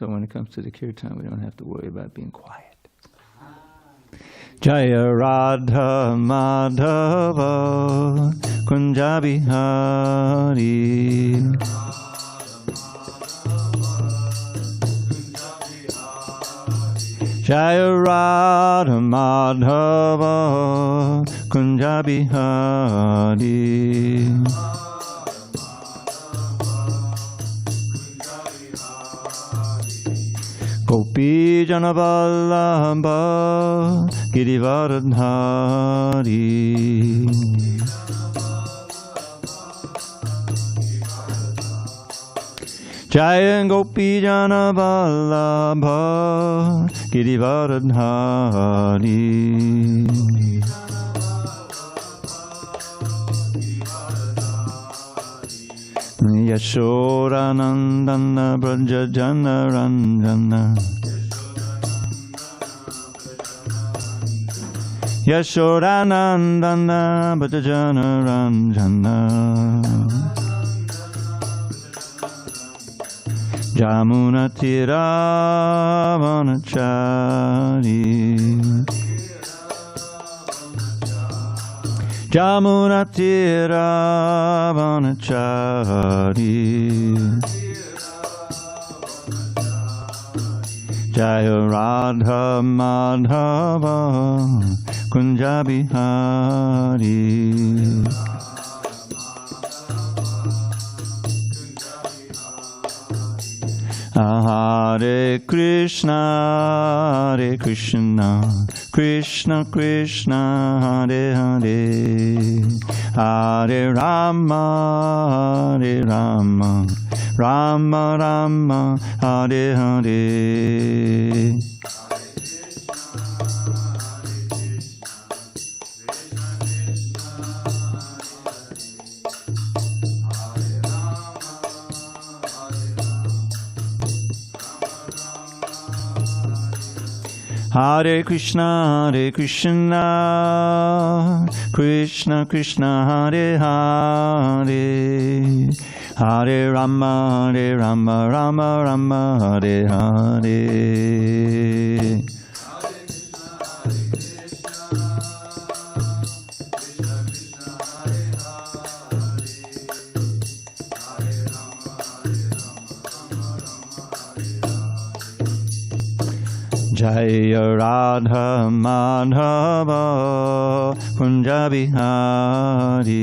So when it comes to the kirtan, we don't have to worry about being quiet. Jaya Radha Madhava Kunja Bihari. Jaya Radha Madhava Kunja Bihari. Gopi Janavallabha Girivardhari. Jaya Gopi Janavallabha Girivardhari. Yashodanandana Braja Janaranjana. Yashodanandana Braja Janaranjana. Jamuna Tiravanachari. Jamuna Tiravanachari. Jaya Radha Madhava Kunja Bihari. Hare Krishna, Hare Krishna, Krishna Krishna, Hare Hare, Hare Rama, Hare Rama, Rama Rama, Hare Hare. Hare Krishna, Hare Krishna, Krishna Krishna, Hare Hare, Hare Rama, Hare Rama, Rama Rama, Hare Hare. Jaya Radha Madhava Kunja Bihari.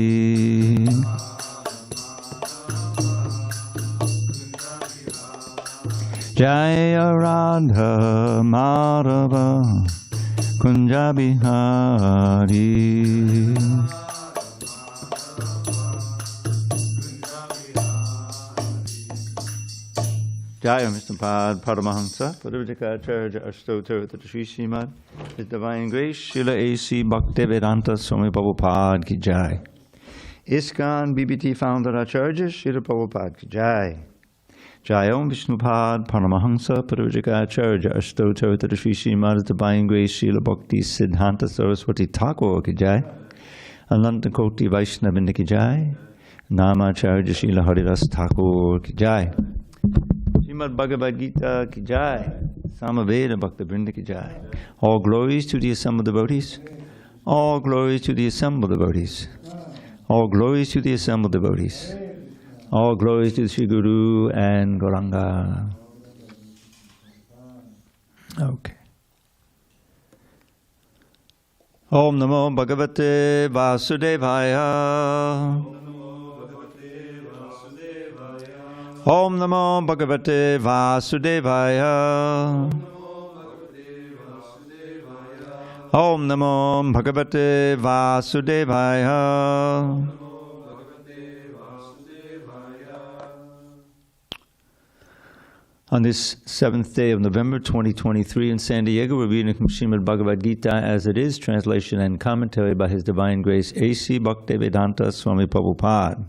Jaya Radha Madhava Kunja Bihari. Jaya Mr. Pad Paramahamsa, Padavajaka Ashtotar Sri Srimad, His Divine Grace, Srila A.C. Bhaktivedanta Swami Prabhupada Ki Jai. ISKCON BBT Founder Acharya Srila Prabhupada Ki Jai. Jai Om Vishnupad Paramahamsa, Padavajaka Ashtotar Sri Srimad, His Divine Grace, Srila Bhakti Siddhanta Saraswati Thakur Ki Jai. Ananta Koti Vaishnavinda Ki Jai. Namacharya Srila Haridas Thakur Ki Jai. Srimad Bhagavad Gita Ki Jai, Samaveda Bhakta Vrinda Ki Jai. All glories to the assembled devotees. All glories to the assembled devotees. All glories to the assembled devotees. All glories to Sri Guru and Gauranga. Okay. Om Namo Bhagavate Vasudevaya. Om Namo Bhagavate Vasudevaya. Om Namo Bhagavate Vasudevaya. On this 7th day of November 2023 in San Diego, we're reading from Srimad Bhagavad Gita as it is, translation and commentary by His Divine Grace A.C. Bhaktivedanta Swami Prabhupada.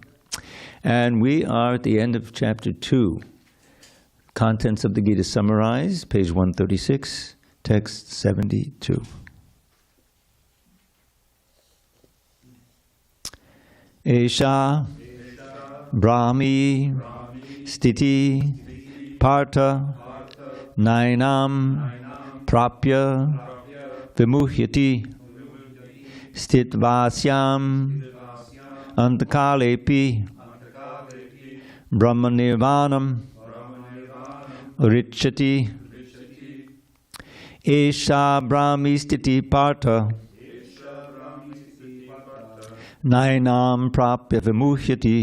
And we are at the end of chapter 2. Contents of the Gita summarized, page 136, text 72. Esha Brahmi Stiti Partha nainam prapya vimuhyati stitvasyam antakalepi brahma nirvanam richati esha brahmi stiti partha nainam prapya vimuhyati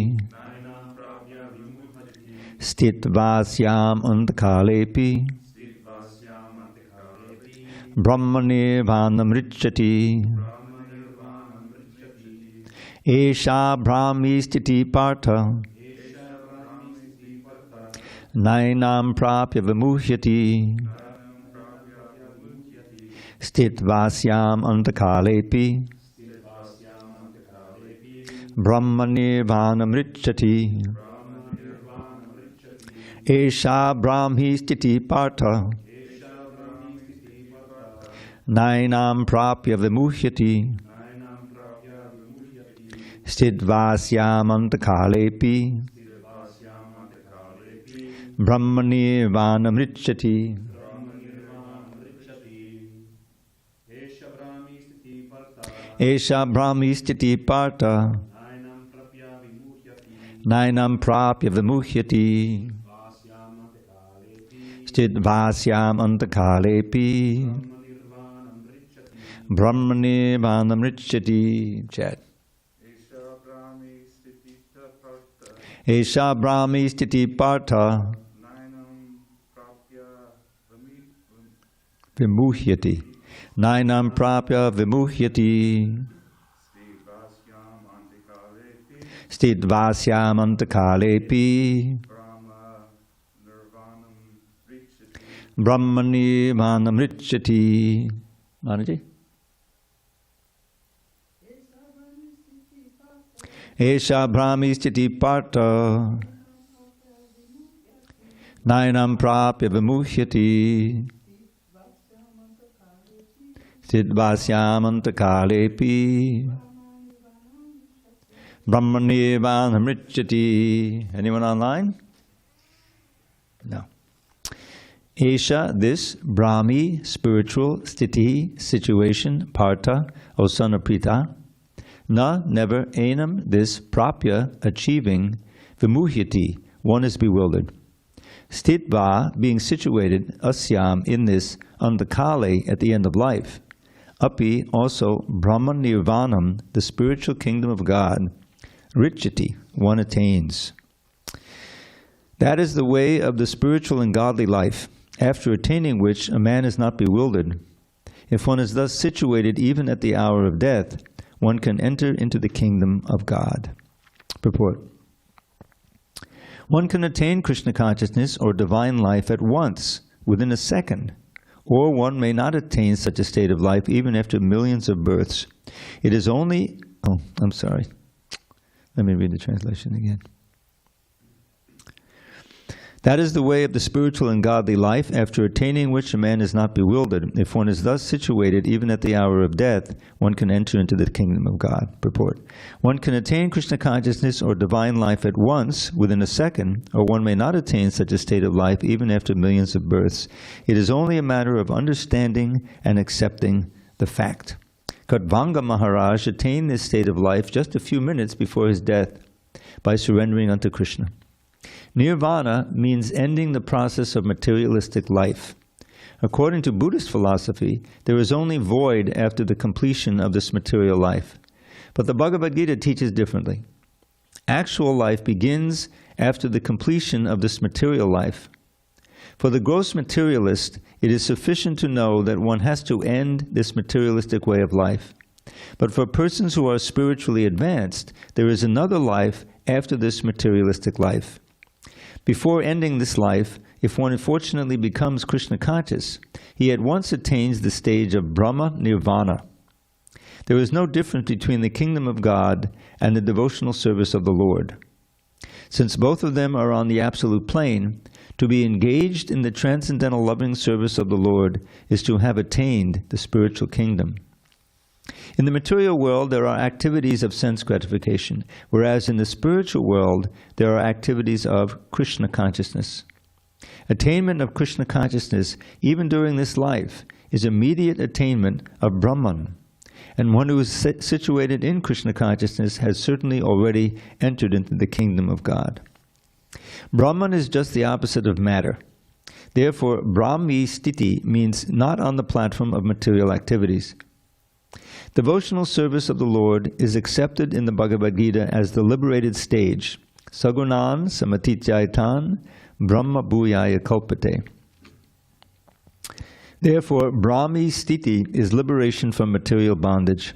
stitvasyam antakalepi brahma nirvanam richati esha brahmi stiti partha nainam prapya vimuhyati stitvasyam antakalepi brahma nirvanam richati esha brahmi stiti partha nainam prapya vimuhyati stitvasyam antakalepi brahma nirvanam richati. Esha brahmi stiti partha nainam prapya vimuhyati stitvasyam antakalepi brahma nirvanam richati. Chat. Esha brahmi stiti partha vimuhyati nainam prapya vimuhyati stitvasyam antakalepi brahma nirvanam richati. Manaji? Esha brahmi stiti partha nainam prapya vimuhyati stitvasyam antakalepi brahma nirvanam richati. Anyone online? No. Esha, this Brahmi, spiritual, stiti, situation, partha, O son of Pritha. Na, never, enam, this, prapya, achieving, vimuhyati, one is bewildered. Stitva, being situated, asyam, in this, andakale, at the end of life. Api, also, Brahma Nirvanam, the spiritual kingdom of God. Richati, one attains. That is the way of the spiritual and godly life, after attaining which a man is not bewildered. If one is thus situated even at the hour of death, one can enter into the kingdom of God. Purport. One can attain Krishna consciousness or divine life at once, within a second, or one may not attain such a state of life even after millions of births. It is only... Oh, I'm sorry. Let me read the translation again. That is the way of the spiritual and godly life, after attaining which a man is not bewildered. If one is thus situated, even at the hour of death, one can enter into the kingdom of God. Purport. One can attain Krishna consciousness or divine life at once, within a second, or one may not attain such a state of life even after millions of births. It is only a matter of understanding and accepting the fact. Katvanga Maharaj attained this state of life just a few minutes before his death by surrendering unto Krishna. Nirvana means ending the process of materialistic life. According to Buddhist philosophy, there is only void after the completion of this material life. But the Bhagavad Gita teaches differently. Actual life begins after the completion of this material life. For the gross materialist, it is sufficient to know that one has to end this materialistic way of life. But for persons who are spiritually advanced, there is another life after this materialistic life. Before ending this life, if one unfortunately becomes Krishna conscious, he at once attains the stage of Brahma Nirvana. There is no difference between the kingdom of God and the devotional service of the Lord. Since both of them are on the absolute plane, to be engaged in the transcendental loving service of the Lord is to have attained the spiritual kingdom. In the material world, there are activities of sense gratification, whereas in the spiritual world, there are activities of Krishna consciousness. Attainment of Krishna consciousness, even during this life, is immediate attainment of Brahman. And one who is situated in Krishna consciousness has certainly already entered into the kingdom of God. Brahman is just the opposite of matter. Therefore, Brahmi Sthiti means not on the platform of material activities. Devotional service of the Lord is accepted in the Bhagavad Gita as the liberated stage. Sagunan samatitjaitan brahma bhuyaya kalpate. Therefore, Brahmi Sthiti is liberation from material bondage.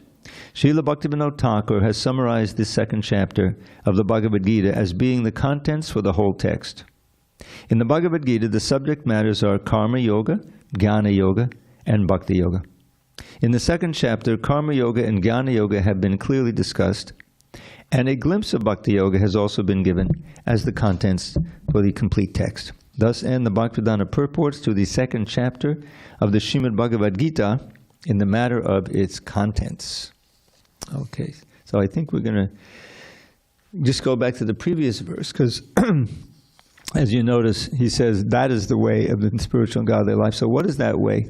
Srila Bhaktivinoda Thakur has summarized this second chapter of the Bhagavad Gita as being the contents for the whole text. In the Bhagavad Gita, the subject matters are Karma Yoga, Jnana Yoga, and Bhakti Yoga. In the second chapter, Karma Yoga and Jnana Yoga have been clearly discussed, and a glimpse of Bhakti Yoga has also been given as the contents for the complete text. Thus end the Bhaktivedanta purports to the second chapter of the Srimad Bhagavad Gita in the matter of its contents. Okay, so I think we're going to just go back to the previous verse, because as you notice, he says that is the way of the spiritual and godly life. So what is that way?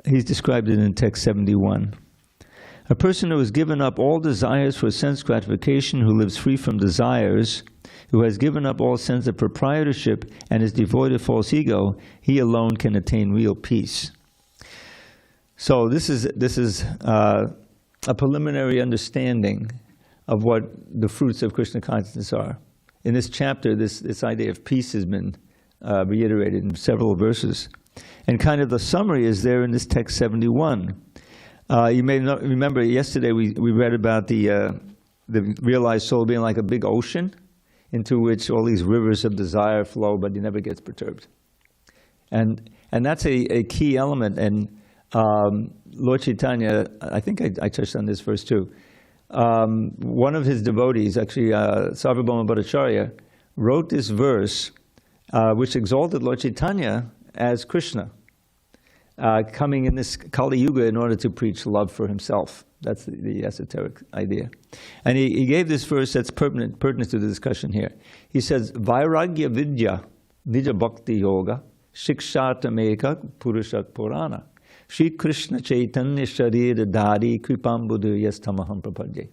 He's described it in text 71. A person who has given up all desires for sense gratification, who lives free from desires, who has given up all sense of proprietorship and is devoid of false ego, he alone can attain real peace. So this is a preliminary understanding of what the fruits of Krishna consciousness are. In this chapter, this idea of peace has been reiterated in several verses. And kind of the summary is there in this text 71. You may not remember yesterday we read about the realized soul being like a big ocean into which all these rivers of desire flow, but he never gets perturbed. And that's a key element. And Lord Chaitanya, I think I touched on this verse too. One of his devotees, actually Sarvabhauma Bhattacharya, wrote this verse which exalted Lord Chaitanya as Krishna, coming in this Kali Yuga in order to preach love for himself. That's the esoteric idea. And he gave this verse that's pertinent to the discussion here. He says, Vairagya Vidya, Dija Bhakti Yoga, Shikshatameka Purusha Purana, Shri Krishna Chaitanya Sharira Dhari Kripambudu Yastamaham Prapadye.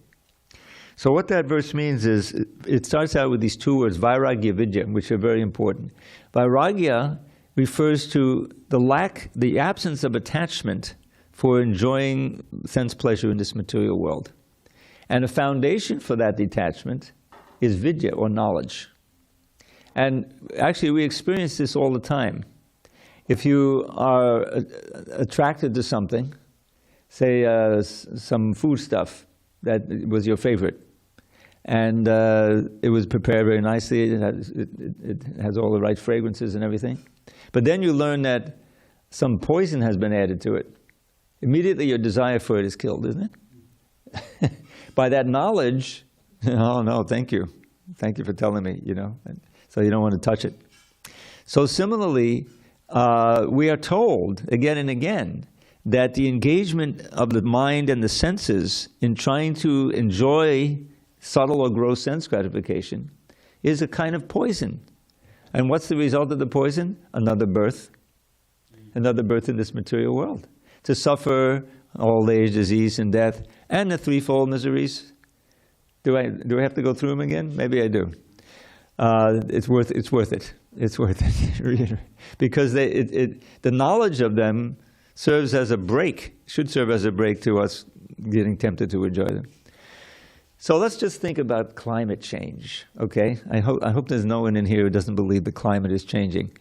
So what that verse means is, it starts out with these two words, Vairagya Vidya, which are very important. Vairagya refers to the absence of attachment for enjoying sense pleasure in this material world. And a foundation for that detachment is vidya, or knowledge. And actually we experience this all the time. If you are attracted to something, say some food stuff that was your favorite, and it was prepared very nicely, it has all the right fragrances and everything, but then you learn that some poison has been added to it. Immediately your desire for it is killed, isn't it? By that knowledge, oh no, thank you. Thank you for telling me, so you don't want to touch it. So similarly, we are told again and again that the engagement of the mind and the senses in trying to enjoy subtle or gross sense gratification is a kind of poison. And what's the result of the poison? Another birth in this material world, to suffer old age, disease, and death, and the threefold miseries. Do I have to go through them again? Maybe I do. It's worth it. It's worth it. Because the knowledge of them serves as a brake, should serve as a brake to us getting tempted to enjoy them. So let's just think about climate change, okay? I hope there's no one in here who doesn't believe the climate is changing.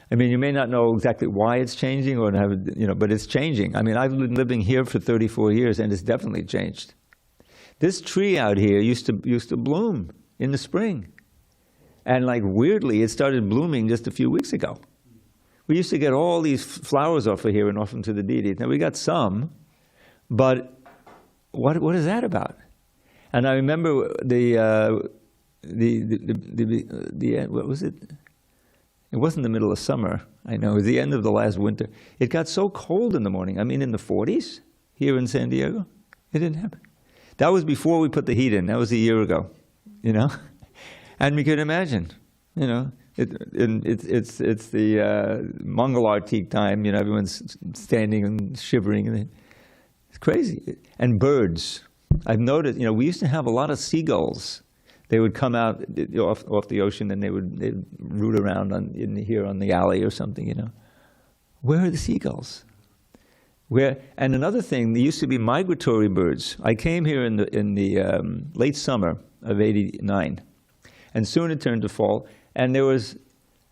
I mean, you may not know exactly why it's changing, or but it's changing. I mean, I've been living here for 34 years, and it's definitely changed. This tree out here used to bloom in the spring, and like weirdly, it started blooming just a few weeks ago. We used to get all these flowers off of here and off into the deities. Now we got some, but what is that about? And I remember what was it? It wasn't the middle of summer, I know. It was the end of the last winter. It got so cold in the morning. I mean, in the 40s here in San Diego. It didn't happen. That was before we put the heat in. That was a year ago, And we could imagine, It's the Mongol Arctic time. You know, everyone's standing and shivering, and it's crazy. And birds. I've noticed. You know, we used to have a lot of seagulls. They would come out off the ocean, and they'd root around here on the alley or something. You know, where are the seagulls? And another thing, there used to be migratory birds. I came here in the late summer of '89, and soon it turned to fall. And there was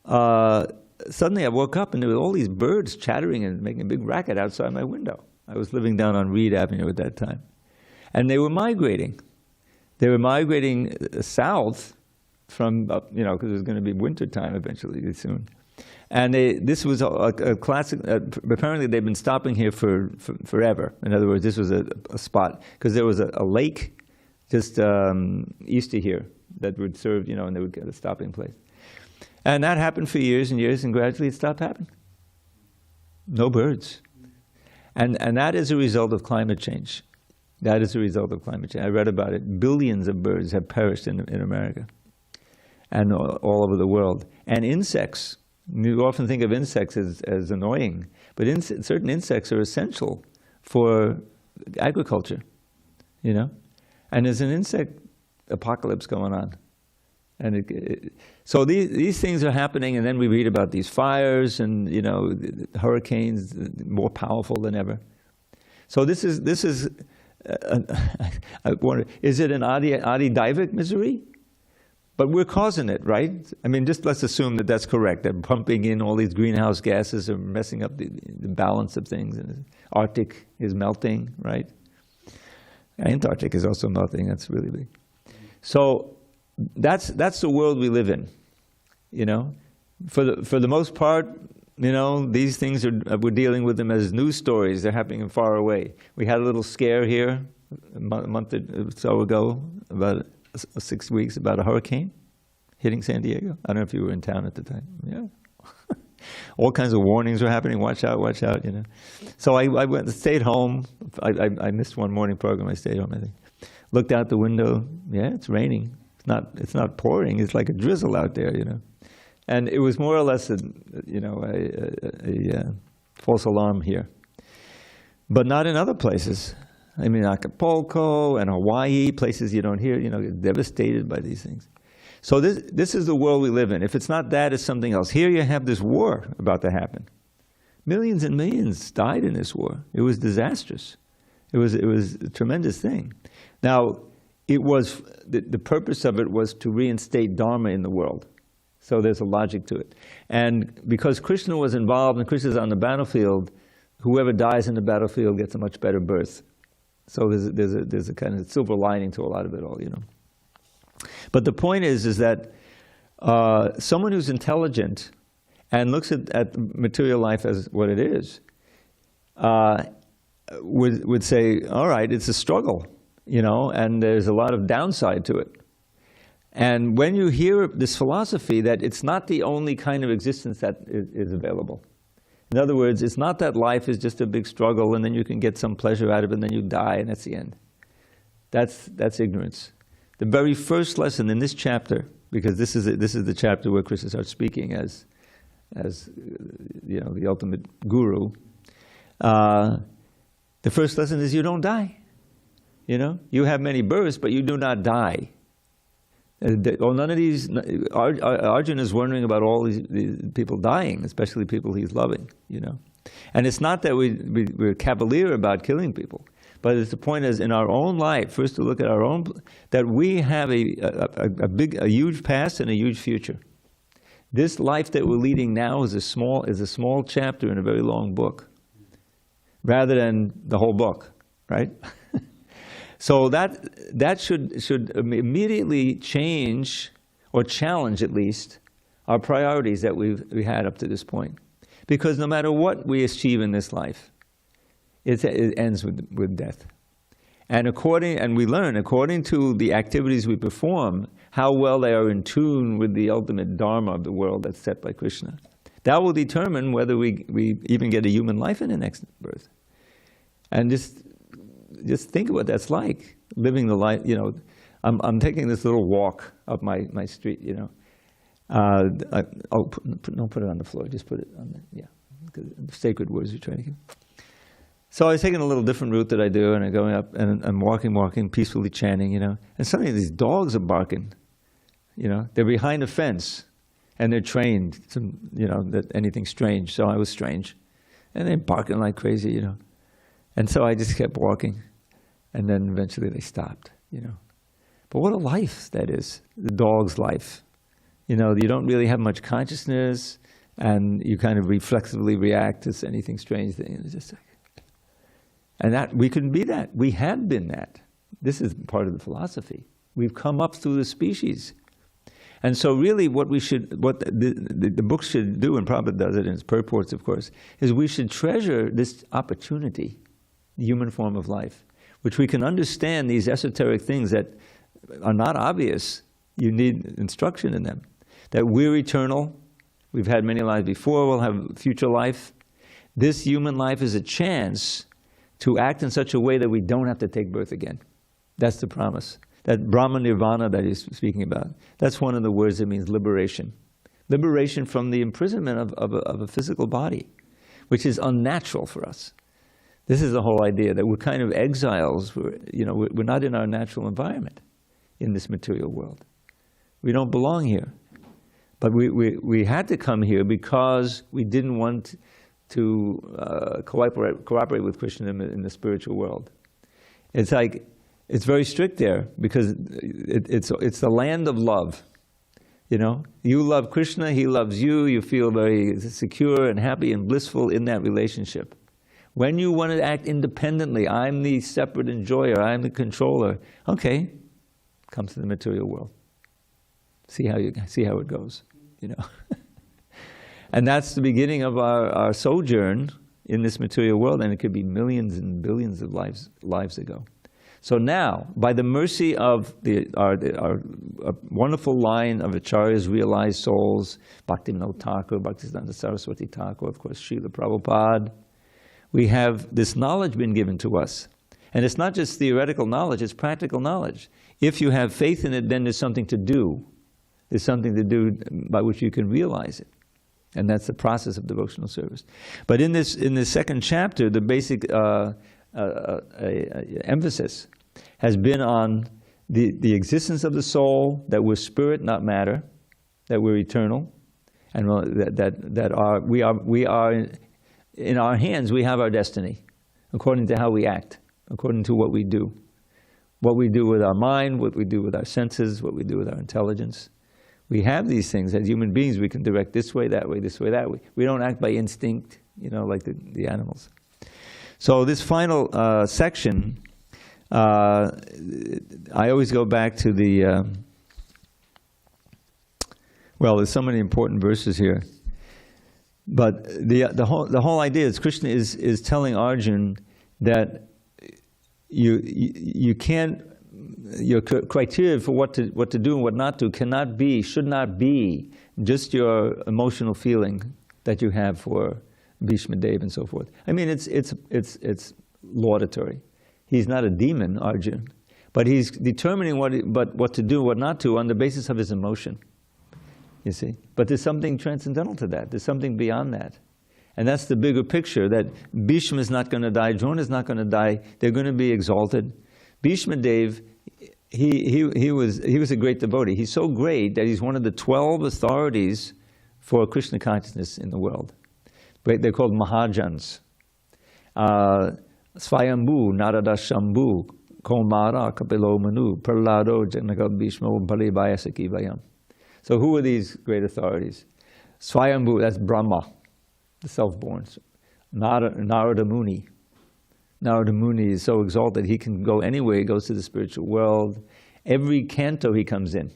suddenly I woke up and there were all these birds chattering and making a big racket outside my window. I was living down on Reed Avenue at that time, and they were migrating. They were migrating south from because it was going to be winter time eventually soon. And this was a classic. Apparently, they've been stopping here for forever. In other words, this was a spot because there was a lake just east of here that would serve, and they would get a stopping place. And that happened for years and years, and gradually it stopped happening. No birds, and that is a result of climate change. That is a result of climate change. I read about it. Billions of birds have perished in America and all over the world. And insects. You often think of insects as annoying, but certain insects are essential for agriculture, And there's an insect apocalypse going on. And so these things are happening, and then we read about these fires and, hurricanes more powerful than ever. So this is I wonder, is it an Adi-Daivic misery? But we're causing it, right? I mean, just let's assume that that's correct. That pumping in all these greenhouse gases are messing up the balance of things. And the Arctic is melting, right? Antarctic is also melting. That's really big. So that's the world we live in. For the most part, these things we're dealing with them as news stories. They're happening far away. We had a little scare here a month or so ago about 6 weeks about a hurricane hitting San Diego. I don't know if you were in town at the time. Yeah. All kinds of warnings were happening. Watch out, So I stayed home. I missed one morning program. I stayed home, I think. Looked out the window. Yeah, it's raining. It's not pouring. It's like a drizzle out there, And it was more or less a false alarm here. But not in other places. I mean, Acapulco and Hawaii, places you don't hear, get devastated by these things. So this is the world we live in. If it's not that, it's something else. Here you have this war about to happen. Millions and millions died in this war. It was disastrous. It was a tremendous thing. Now, the purpose of it was to reinstate Dharma in the world. So there's a logic to it. And because Krishna was involved and Krishna's on the battlefield, whoever dies in the battlefield gets a much better birth. So there's a kind of silver lining to a lot of it all, But the point is that someone who's intelligent and looks at material life as what it is would say, all right, it's a struggle, and there's a lot of downside to it. And when you hear this philosophy that it's not the only kind of existence that is available. In other words, it's not that life is just a big struggle and then you can get some pleasure out of it and then you die and that's the end. That's ignorance. The very first lesson in this chapter, because this is the chapter where Krishna starts speaking as the ultimate guru. The first lesson is you don't die. You have many births, but you do not die. None of these. Arjuna is wondering about all these people dying, especially people he's loving. And it's not that we're cavalier about killing people, but it's the point is in our own life. First, to look at our own, that we have a huge past and a huge future. This life that we're leading now is a small chapter in a very long book, rather than the whole book, right? So that should immediately change, or challenge at least, our priorities that we had up to this point. Because no matter what we achieve in this life, it ends with death. And we learn, according to the activities we perform, how well they are in tune with the ultimate dharma of the world that's set by Krishna. That will determine whether we even get a human life in the next birth. And just think of what that's like, living the life. I'm taking this little walk up my street, Don't put it on the floor. Just put it on the sacred words you're trying to give. So I was taking a little different route that I do, and I'm going up, and I'm walking, peacefully chanting, And suddenly these dogs are barking, They're behind a fence, and they're trained to, that anything strange. So I was strange, and they're barking like crazy, And so I just kept walking, and then eventually they stopped, But what a life that is, the dog's life. You don't really have much consciousness, and you kind of reflexively react to anything strange. It's just like, and that we can be that. We have been that. This is part of the philosophy. We've come up through the species. And so really what the book should do, and Prabhupada does it in its purports, of course, is we should treasure this opportunity, the human form of life, which we can understand these esoteric things that are not obvious. You need instruction in them. That we're eternal. We've had many lives before. We'll have future life. This human life is a chance to act in such a way that we don't have to take birth again. That's the promise. That Brahma Nirvana that he's speaking about, that's one of the words that means liberation. Liberation from the imprisonment of a physical body, which is unnatural for us. This is the whole idea, that we're kind of exiles. We're not in our natural environment in this material world. We don't belong here. But we had to come here because we didn't want to cooperate with Krishna in the spiritual world. It's like, it's very strict there because it's the land of love. You love Krishna, he loves you, you feel very secure and happy and blissful in that relationship. When you want to act independently, I'm the separate enjoyer, I'm the controller, okay, come to the material world. See how it goes, And that's the beginning of our sojourn in this material world, and it could be millions and billions of lives ago. So now, by the mercy of our wonderful line of Acharyas, realized souls, Bhaktivinoda Thakur, Bhaktisiddhanta Saraswati Thakur, of course, Srila Prabhupada, we have this knowledge been given to us. And it's not just theoretical knowledge, it's practical knowledge. If you have faith in it, then there's something to do. There's something to do by which you can realize it. And that's the process of devotional service. But in this second chapter, the basic emphasis has been on the existence of the soul, that we're spirit, not matter, that we're eternal, and we are in our hands. We have our destiny, according to how we act, according to what we do with our mind, what we do with our senses, what we do with our intelligence. We have these things as human beings. We can direct this way, that way, this way, that way. We don't act by instinct, like the animals. So this final section, I always go back to there's so many important verses here. But the whole idea is Krishna is telling Arjuna that you can't, your criteria for what to do and what not to should not be just your emotional feeling that you have for Bhishma Dev and so forth. I mean, it's laudatory. He's not a demon, Arjuna, but he's determining what to do, what not to, on the basis of his emotion. You see, but there's something transcendental to that. There's something beyond that, and that's the bigger picture. That Bhishma is not going to die. Drona is not going to die. They're going to be exalted. Bhishma Dev, he was a great devotee. He's so great that he's one of the 12 authorities for Krishna consciousness in the world. They're called Mahajans. Svayambhu, Narada Shambhu, Komara, Kapilo Manu, Prahlado, Janaka Bhishma, Bali-Bayasaki Vayam. So who are these great authorities? Swayambhu, that's Brahma, the self-born. Narada Muni. Narada Muni is so exalted, he can go anywhere, he goes to the spiritual world. Every canto he comes in.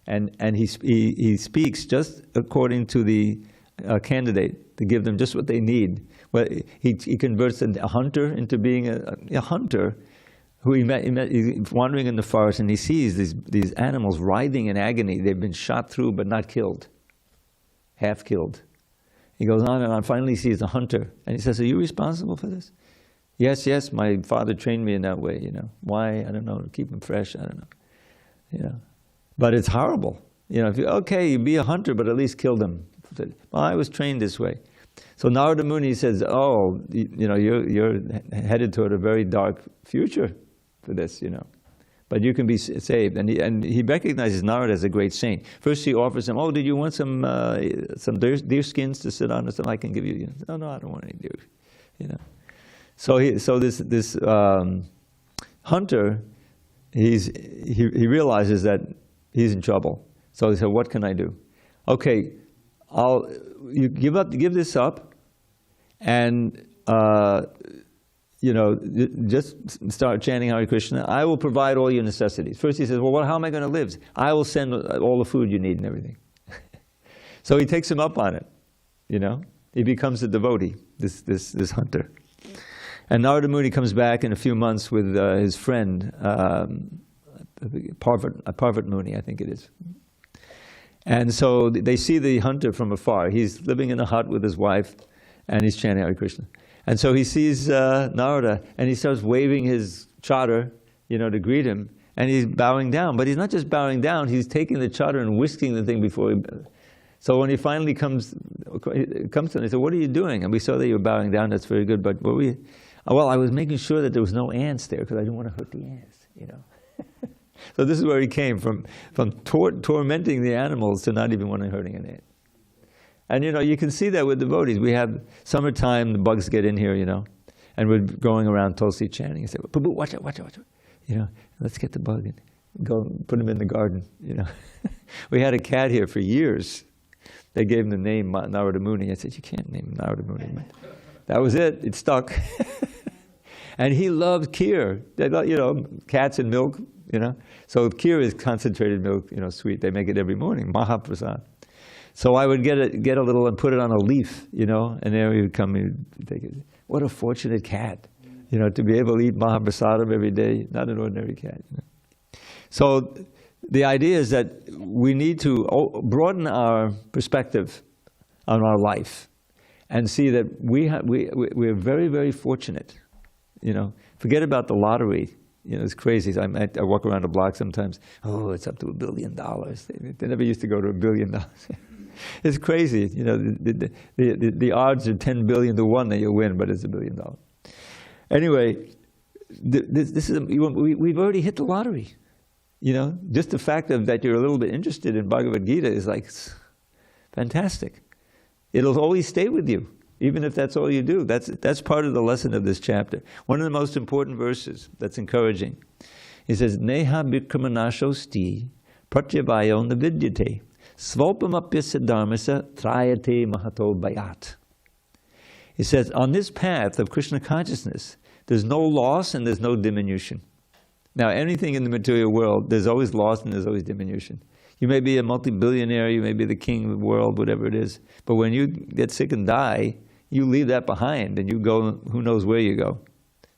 And he speaks just according to the candidate, to give them just what they need. Well, he converts a hunter into being a hunter who he met, he's wandering in the forest, and he sees these animals writhing in agony. They've been shot through but not killed, half killed. He goes on and on. Finally he sees a hunter, and he says, "Are you responsible for this?" Yes, my father trained me in that way, Why? I don't know, to keep them fresh, I don't know. But it's horrible. Okay, you be a hunter, but at least kill them. Well, I was trained this way. So Narada Muni says, you're headed toward a very dark future for this, But you can be saved. And he recognizes Narada as a great saint. First he offers him, did you want some deer skins to sit on or something? I can give you. No, I don't want any deer. So this hunter, he realizes that he's in trouble. So he said, what can I do? Okay, you give this up, and just start chanting Hare Krishna. I will provide all your necessities. First he says, well, how am I going to live? I will send all the food you need and everything. So he takes him up on it. He becomes a devotee, this hunter. And Narada Muni comes back in a few months with his friend, Parvat Muni, I think it is. And so they see the hunter from afar. He's living in a hut with his wife, and he's chanting Hare Krishna. And so he sees Narada, and he starts waving his chadar, to greet him, and he's bowing down. But he's not just bowing down, he's taking the chadar and whisking the thing before he... So when he finally comes to him, he said, what are you doing? And we saw that you were bowing down, that's very good, but what were you... Well, I was making sure that there was no ants there, because I didn't want to hurt the ants, So this is where he came from tormenting the animals to not even wanting hurting an ant. And you can see that with devotees. We have summertime, the bugs get in here, and we're going around Tulsi chanting and say, watch out, let's get the bug and go put him in the garden, We had a cat here for years. They gave him the name Narada Muni. I said, you can't name him Narada Muni. That was it. It stuck. And he loved kheer. Cats and milk, So kheer is concentrated milk, sweet. They make it every morning, Mahaprasad. So I would get a little and put it on a leaf, and there he would come and take it. What a fortunate cat, to be able to eat Mahaprasadam every day. Not an ordinary cat. So the idea is that we need to broaden our perspective on our life and see that we're very, very fortunate. Forget about the lottery. It's crazy. I walk around the block sometimes. It's up to $1 billion. They never used to go to $1 billion. It's crazy. The odds are 10 billion to 1 that you'll win, but it's $1 billion. Anyway, we've already hit the lottery. Just the fact that you're a little bit interested in Bhagavad Gita is like fantastic. It'll always stay with you, even if that's all you do. That's part of the lesson of this chapter. One of the most important verses that's encouraging. He says, Neha bhikramanashosti pratyavayo navidyate svopamapyasya dharmasa trayate mahato bayat. He says, on this path of Krishna consciousness, there's no loss and there's no diminution. Now, anything in the material world, there's always loss and there's always diminution. You may be a multi-billionaire, you may be the king of the world, whatever it is. But when you get sick and die, you leave that behind and you go, who knows where you go.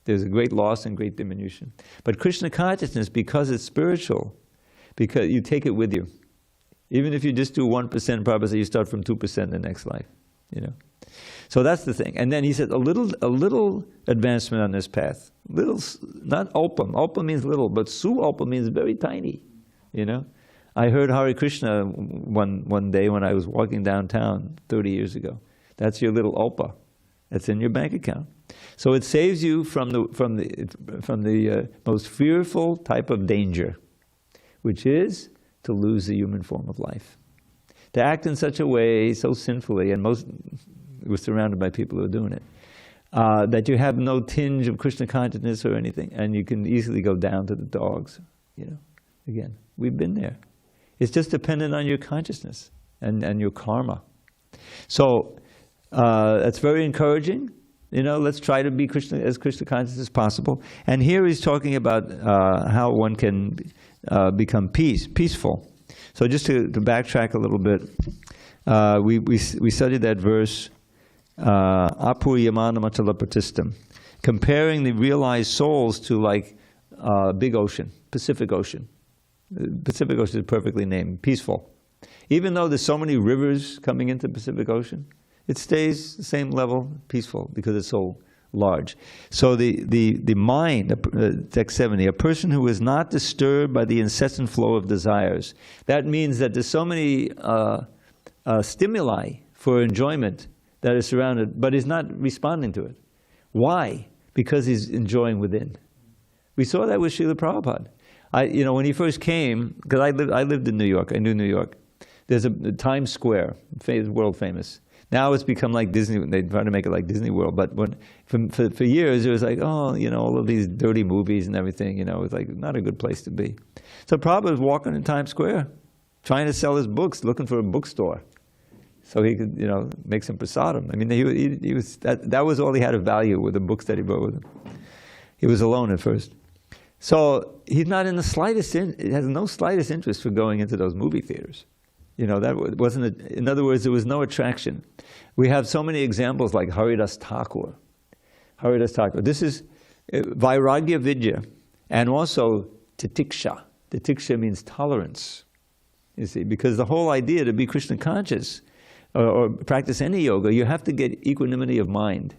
There's a great loss and great diminution. But Krishna consciousness, because it's spiritual, because you take it with you. Even if you just do 1%, Prabhupada said you start from 2% the next life. So that's the thing. And then he said a little advancement on this path. Little, not alpam. Alpam means little, but su-alpam means very tiny. I heard Hare Krishna one day when I was walking downtown 30 years ago. That's your little alpa. That's in your bank account. So it saves you from the most fearful type of danger, which is to lose the human form of life. To act in such a way, so sinfully, and we're surrounded by people who are doing it, that you have no tinge of Krishna consciousness or anything, and you can easily go down to the dogs. Again, we've been there. It's just dependent on your consciousness and your karma. So that's very encouraging. Let's try to be as Krishna conscious as possible. And here he's talking about how one can become peaceful. So just to backtrack a little bit, we studied that verse, apuriyamana matala pratistam, comparing the realized souls to like big ocean, Pacific Ocean. The Pacific Ocean is perfectly named, peaceful. Even though there's so many rivers coming into the Pacific Ocean, it stays the same level, peaceful, because it's so large. So the mind, text 70, a person who is not disturbed by the incessant flow of desires. That means that there's so many stimuli for enjoyment that is surrounded, but is not responding to it. Why? Because he's enjoying within. We saw that with Srila Prabhupada. When he first came, because I lived in New York, I knew New York. There's a Times Square, world famous. Now it's become like Disney. They try to make it like Disney World, but for years it was like, all of these dirty movies and everything. It was like not a good place to be. So Prabhupada was walking in Times Square, trying to sell his books, looking for a bookstore, so he could make some prasadam. I mean, he was that was all he had of value with the books that he brought with him. He was alone at first, so he's not in the slightest. He has no slightest interest for going into those movie theaters. That wasn't, in other words, there was no attraction. We have so many examples like Haridas Thakur. Haridas Thakur. This is Vairagya Vidya and also Titiksha. Titiksha means tolerance, you see, because the whole idea to be Krishna conscious or practice any yoga, you have to get equanimity of mind.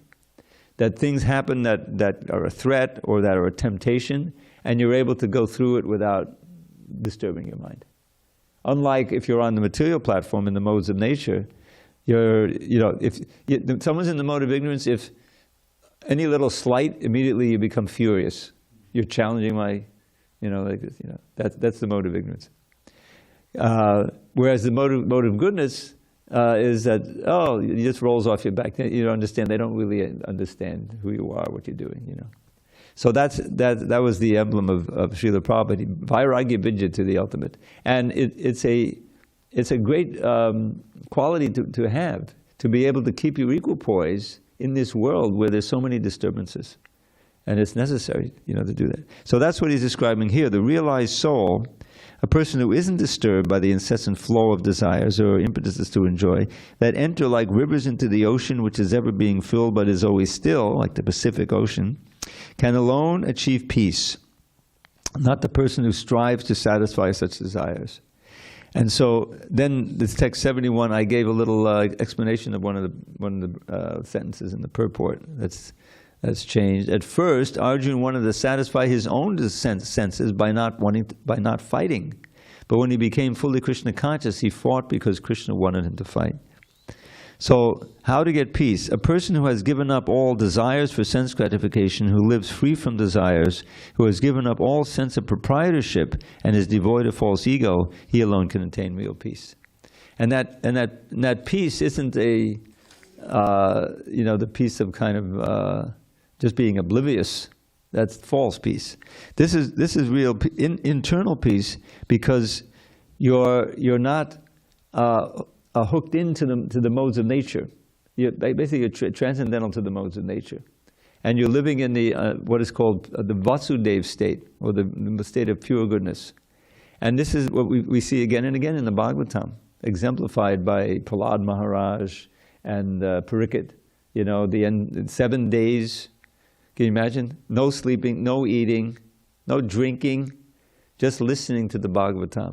That things happen that are a threat or that are a temptation, and you're able to go through it without disturbing your mind. Unlike if you're on the material platform in the modes of nature, if someone's in the mode of ignorance, if any little slight, immediately you become furious. You're challenging my, like this, that's the mode of ignorance. Whereas the mode of goodness is that, it just rolls off your back. You don't understand. They don't really understand who you are, what you're doing, So that was the emblem of Srila Prabhupada, Vairagya Vidya to the ultimate. And it's a great quality to have, to be able to keep your equipoise in this world where there's so many disturbances. And it's necessary, to do that. So that's what he's describing here. The realized soul, a person who isn't disturbed by the incessant flow of desires or impetuses to enjoy, that enter like rivers into the ocean, which is ever being filled but is always still, like the Pacific Ocean, can alone achieve peace, not the person who strives to satisfy such desires. And so then this text 71, I gave a little explanation of one of the sentences in the purport that's changed. At first, Arjuna wanted to satisfy his own senses by not fighting. But when he became fully Krishna conscious, he fought because Krishna wanted him to fight. So, how to get peace? A person who has given up all desires for sense gratification, who lives free from desires, who has given up all sense of proprietorship and is devoid of false ego, he alone can attain real peace. And that peace isn't the peace of kind of just being oblivious. That's false peace. This is real internal peace, because you're not hooked into the modes of nature. You're basically transcendental to the modes of nature, and you're living in the what is called the Vasudeva state, or the state of pure goodness. And this is what we see again and again in the Bhagavatam, exemplified by Prahlad Maharaj and Pariksit. The 7 days. Can you imagine? No sleeping, no eating, no drinking, just listening to the Bhagavatam.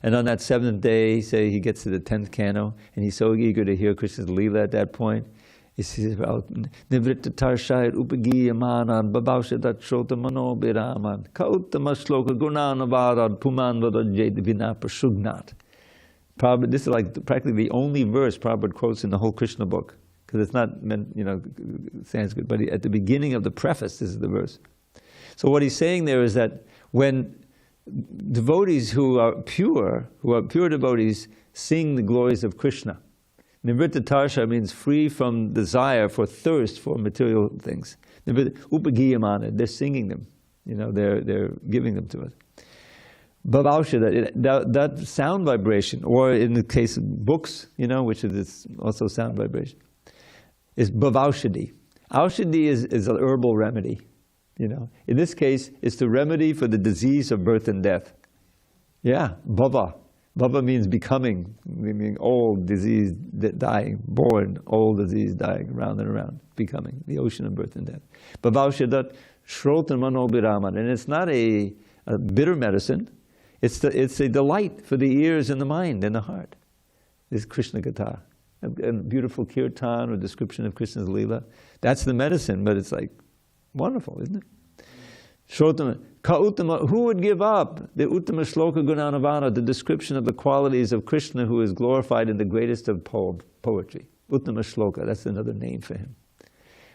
And on that 7th day, say he gets to the 10th canto, and he's so eager to hear Krishna's Leela at that point. He says, Nivritta Tarshayat Upagiyamanan Babavshadat Shrota Mano Biraman Kauttama Shloka Gunanavarad Puman Vadajay Divina Prashugnat. This is like practically the only verse Prabhupada quotes in the whole Krishna book, because it's not meant, Sanskrit, but at the beginning of the preface, this is the verse. So what he's saying there is that when devotees who are pure devotees, sing the glories of Krishna. Nivritta Tarsha means free from desire, for thirst for material things. Upagiyamana, they're singing them. They're giving them to us. Bhavaushada, that sound vibration, or in the case of books, which is also sound vibration, is bhavaushadi. Aushadi is an herbal remedy. In this case, it's the remedy for the disease of birth and death. Yeah, bhava. Bhava means becoming, meaning old, disease, dying, born, old, disease, dying, round and around, becoming, the ocean of birth and death. Bhavaushada shrotan mano biraman. And it's not a bitter medicine. It's a delight for the ears and the mind and the heart. This is Krishna Gītā. a beautiful kirtan or description of Krishna's Leela. That's the medicine, but it's like wonderful, isn't it? Shrotama, ka uttama, who would give up the uttama shloka gunanavana, the description of the qualities of Krishna who is glorified in the greatest of poetry? Uttama shloka, that's another name for him.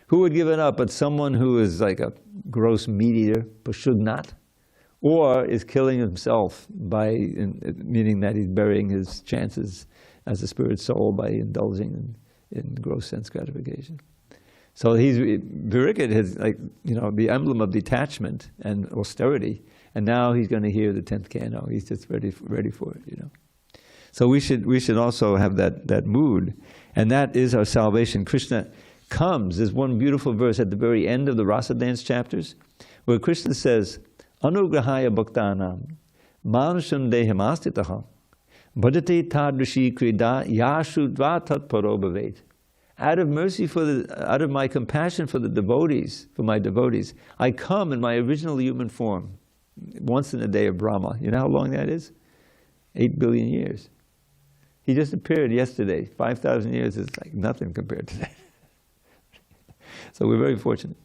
Who would give it up but someone who is like a gross meat eater, pashugnat, or is killing himself by, meaning that he's burying his chances as a spirit soul by indulging in gross sense gratification. So he's, Virikit is like, the emblem of detachment and austerity, and now he's going to hear the 10th canto. He's just ready for it, So we should also have that mood, and that is our salvation. Krishna comes, there's one beautiful verse at the very end of the Rasa Dance chapters, where Krishna says, Anugrahaya bhaktanam manusham deham astitaham bhajate tadrishi krida yashudva tatparo bhavet. Out of mercy out of my compassion for the devotees, for my devotees, I come in my original human form, once in a day of Brahma. You know how long that is? 8 billion years. He just appeared yesterday. 5,000 years is like nothing compared to that. So we're very fortunate.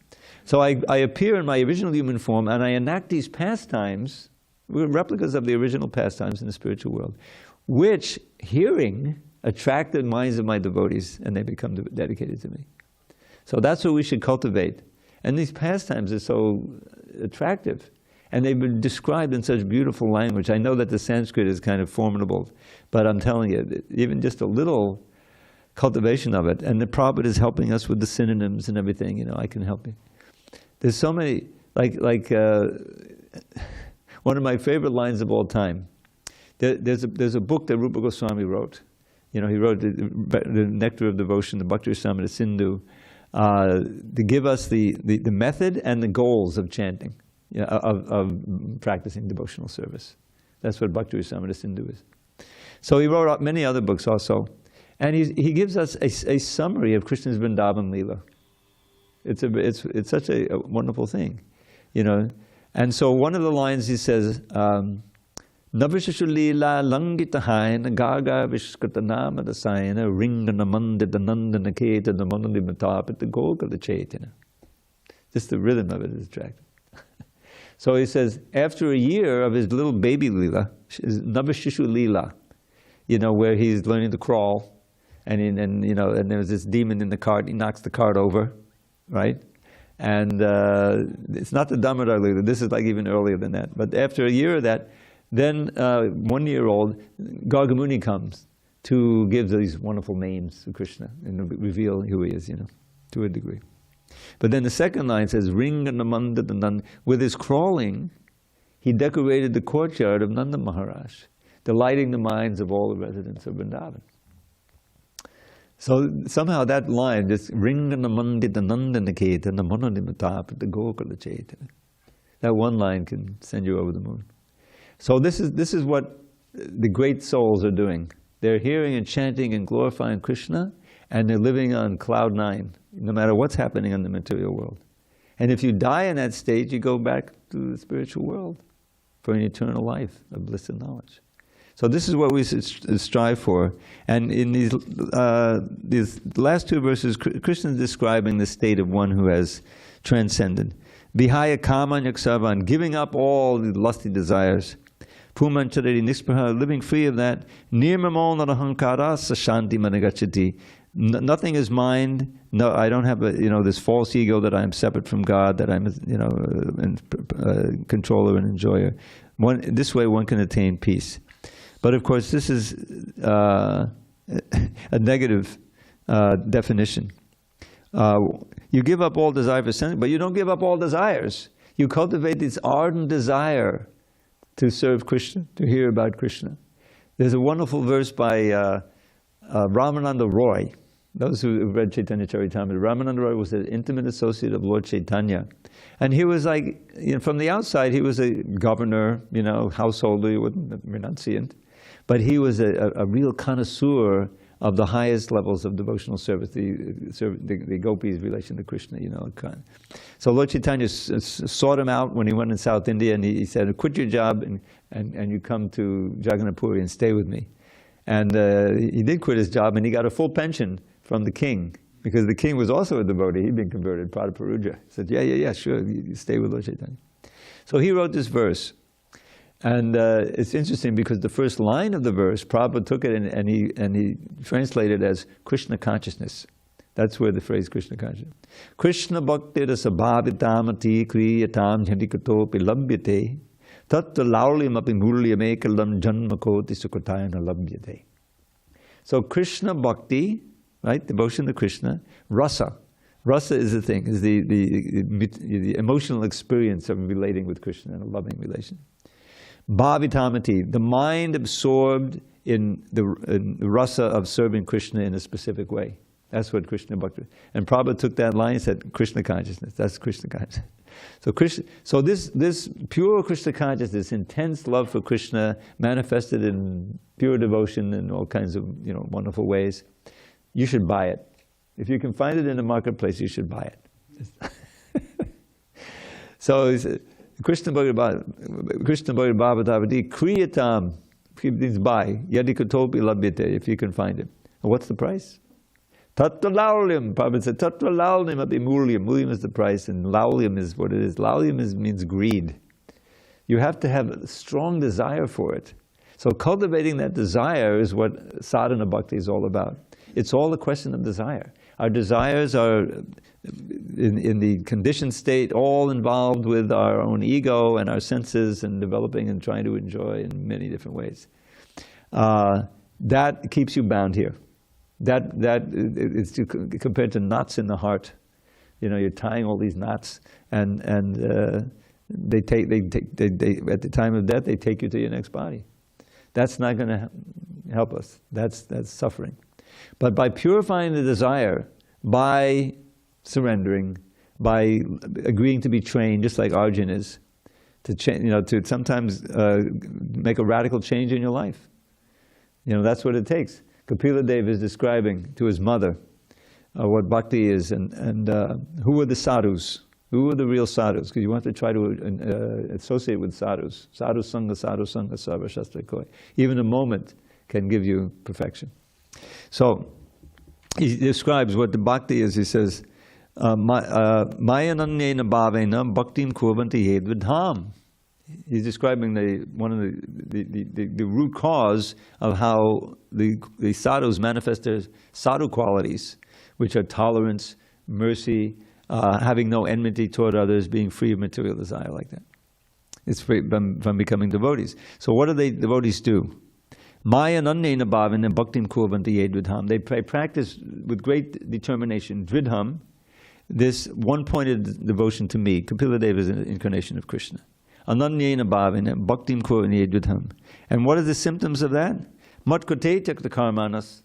So I appear in my original human form and I enact these pastimes, replicas of the original pastimes in the spiritual world, which, hearing, attract the minds of my devotees, and they become dedicated to me. So that's what we should cultivate. And these pastimes are so attractive, and they've been described in such beautiful language. I know that the Sanskrit is kind of formidable, but I'm telling you, even just a little cultivation of it, and the Prabhupada is helping us with the synonyms and everything, I can help you. There's so many, like one of my favorite lines of all time. There's a book that Rupa Goswami wrote. He wrote the Nectar of Devotion, the Bhakti Rasamrita Sindhu, to give us the method and the goals of chanting, of practicing devotional service. That's what Bhakti Rasamrita Sindhu is. So he wrote out many other books also, and he gives us a summary of Krishna's Vrindavan Leela. It's such a wonderful thing, And so one of the lines he says, Navishashu Leela Langitahayana Gaga Vishkatanama Dasayana Ringana Mandita Nandana Keta Namanandi Matapita Gokala Chaitana. Just the rhythm of it is attractive. So he says, after a year of his little baby Leela, Navishashu Leela, where he's learning to crawl, and there's this demon in the cart, he knocks the cart over, right? And it's not the Damodar Leela, this is like even earlier than that. But after a year of that, then 1-year-old Gargamuni comes to give these wonderful names to Krishna and reveal who he is, to a degree. But then the second line says, Ringanamanda, with his crawling, he decorated the courtyard of Nanda Maharaj, delighting the minds of all the residents of Vrindavan. So somehow that line, this Ringanamandita Nandanaketa Namananimatapa the Gokala Chaitana, that one line can send you over the moon. So this is what the great souls are doing. They're hearing and chanting and glorifying Krishna, and they're living on cloud 9, no matter what's happening in the material world. And if you die in that state, you go back to the spiritual world for an eternal life of bliss and knowledge. So this is what we strive for. And in these last two verses, Krishna is describing the state of one who has transcended. Vihaya kaman yaksavan, giving up all the lusty desires. Pumancharari nispraha, living free of that. Nirmamo narahankara sashanti managachati. Nothing is mine. No, I don't have this false ego that I am separate from God, that I'm a controller and enjoyer. This way one can attain peace. But of course, this is a negative definition. You give up all desire for sin, but you don't give up all desires. You cultivate this ardent desire to serve Krishna, to hear about Krishna. There's a wonderful verse by Ramananda Roy. Those who have read Chaitanya Charitamrita, Ramananda Roy was an intimate associate of Lord Chaitanya. And he was like, from the outside, he was a governor, householder, renunciant. But he was a real connoisseur of the highest levels of devotional service, the gopis' relation to Krishna, So Lord Chaitanya sought him out when he went in South India, and he said, quit your job and you come to Jagannath Puri and stay with me. And he did quit his job, and he got a full pension from the king, because the king was also a devotee. He'd been converted, Prataparuja. He said, yeah, sure, you stay with Lord Chaitanya. So he wrote this verse. And it's interesting because the first line of the verse, Prabhupada took it and he translated it as Krishna consciousness. That's where the phrase Krishna consciousness. Krishna bhakti rasa bhavitamati kriyatam jhandikato pilabhyate tattva laulyam api mulyam ekalam janmakoti sukatayana labhyate. So Krishna bhakti, right, devotion to Krishna, rasa. Rasa is the thing, is the emotional experience of relating with Krishna in a loving relation. Bhavitamati, the mind absorbed in the rasa of serving Krishna in a specific way. That's what Krishna Bhakti. And Prabhupada took that line and said, Krishna consciousness. That's Krishna consciousness. So this pure Krishna consciousness, intense love for Krishna, manifested in pure devotion in all kinds of wonderful ways. You should buy it. If you can find it in the marketplace, you should buy it. So Krishna Bhagavad Bhavati Kriyatam means buy. Yadikatopi labhyate, if you can find it. And what's the price? Tattva laulyam. Prabhupada said, Tattva laulyam api mulyam. Mulyam is the price, and laulyam is what it is. Laulyam means greed. You have to have a strong desire for it. So cultivating that desire is what sadhana bhakti is all about. It's all a question of desire. Our desires are, in the conditioned state, all involved with our own ego and our senses and developing and trying to enjoy in many different ways. That keeps you bound here. That is compared to knots in the heart. You're tying all these knots, and they at the time of death they take you to your next body. That's not going to help us. That's suffering. But by purifying the desire, by surrendering, by agreeing to be trained, just like Arjuna is, to sometimes make a radical change in your life. That's what it takes. Kapila Deva is describing to his mother what bhakti is, and who are the sadhus? Who are the real sadhus? Because you want to try to associate with sadhus. Sadhu sangha, sarva shastra koi. Even a moment can give you perfection. So he describes what the bhakti is. He says, Mayananyena bhavena bhaktim kurvanti yedvidham. He's describing one of the root cause of how the sadhus manifest their sadhu qualities, which are tolerance, mercy, having no enmity toward others, being free of material desire like that. It's free from becoming devotees. So what do devotees do? Maya nannena bhavena bhaktim kurvanti yedvidham. They practice with great determination, dvidham, this one-pointed devotion to me. Kapila Deva is an incarnation of Krishna. Ananyena bhavena bhaktim kurvanti yedvidham. And what are the symptoms of that? Matkote tyakta karmanas,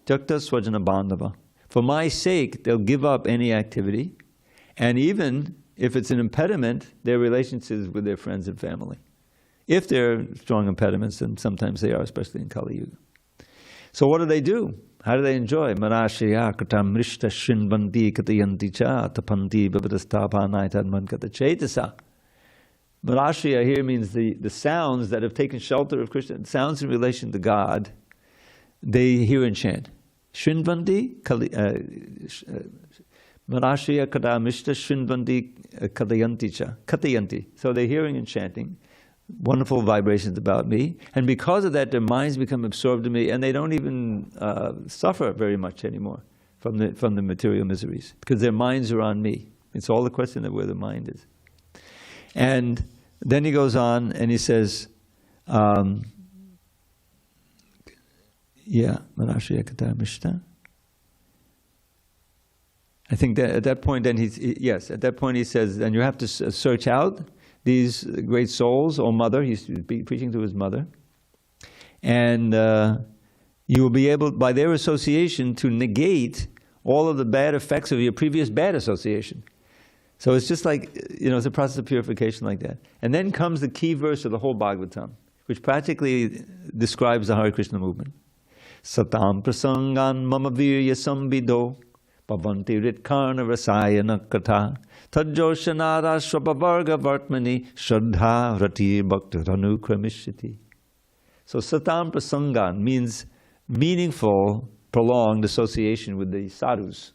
tyakta swajana bandhava. For my sake, they'll give up any activity, and even if it's an impediment, their relationships with their friends and family. If they're strong impediments, and sometimes they are, especially in Kali Yuga. So what do? How do they enjoy? Marashya katam rishta shinvanti katayanti cha tapanti bhavadastapanaitadman kata chetasa. Marashya here means the sounds that have taken shelter of Krishna, sounds in relation to God, they hear and chant. Shinvanti, Marashya katam rishta shinvanti katayanti cha. Katayanti. So they're hearing and chanting wonderful vibrations about me, and because of that their minds become absorbed in me, and they don't even suffer very much anymore from the material miseries, because their minds are on me. It's all a question of where the mind is. And then he goes on and he says, Manashya Kata Mishta. I think that at that point then at that point he says, then you have to search out these great souls, O mother. He's preaching to his mother. And you will be able, by their association, to negate all of the bad effects of your previous bad association. So it's just like, it's a process of purification like that. And then comes the key verse of the whole Bhagavatam, which practically describes the Hare Krishna movement. Satam prasangan mama virya sambido pavanti ritkarna rasayana katha Tajoshanara Swapavarga Vartmani Shraddha Rati Bhakta Ranukramishiti. So Satam Prasangan means meaningful, prolonged association with the sadhus.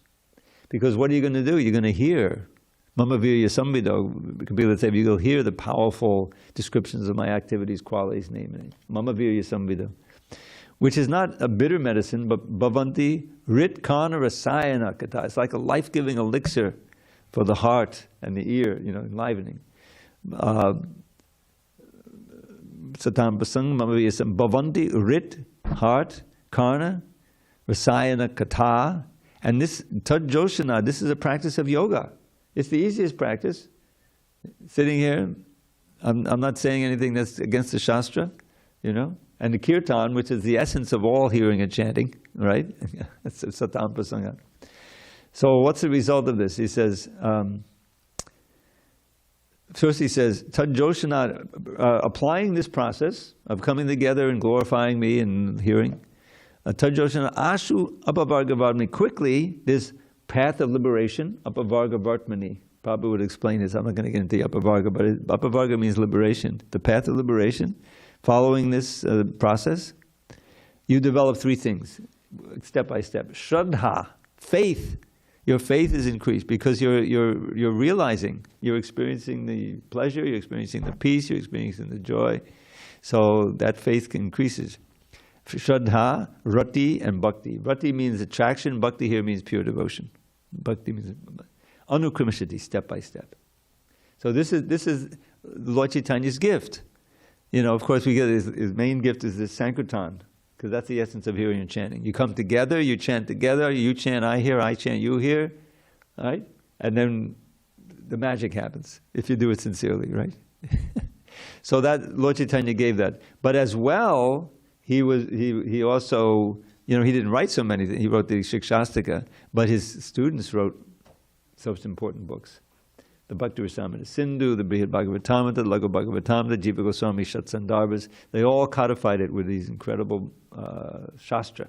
Because what are you going to do? You're going to hear Mama Virya Samvido. Kabila said, you'll hear the powerful descriptions of my activities, qualities, namely. Mama Virya Samvido. Which is not a bitter medicine, but bhavanti rit kana rasayana kata. It's like a life-giving elixir for the heart and the ear, enlivening. Satam Basang Mama Virya Sam bhavanti rit, heart, karna, rasayana kata. And this Tadjoshana, this is a practice of yoga. It's the easiest practice. Sitting here, I'm not saying anything that's against the Shastra, And the kirtan, which is the essence of all hearing and chanting, right? It's Satam Prasanga. So what's the result of this? He says, first he says, Tadjoshana, applying this process of coming together and glorifying me and hearing, Tadjoshana ashu apavargavartmani, quickly, this path of liberation, apavargavartmani. Prabhupada would explain this. I'm not going to get into apavarga, but apavarga means liberation. The path of liberation. Following this process, you develop three things, step by step. Shraddha, faith. Your faith is increased because you're realizing, you're experiencing the pleasure, you're experiencing the peace, you're experiencing the joy. So that faith increases. Shraddha, rati, and bhakti. Rati means attraction. Bhakti here means pure devotion. Bhakti means anukramashati, step by step. So this is Lord Chaitanya's gift. Of course, we get his main gift is this Sankirtan, because that's the essence of hearing and chanting. You come together, you chant together, you chant, I hear, I chant, you hear, right? And then the magic happens, if you do it sincerely, right? So that, Lord Chaitanya gave that. But as well, he also, he didn't write so many, he wrote the Shikshastika, but his students wrote such important books. The Bhakti Rasamrita Sindhu, the Brihad Bhagavatamrita, the Laghu Bhagavatamrita, Jiva Goswami Shatsandarbhas, they all codified it with these incredible Shastra.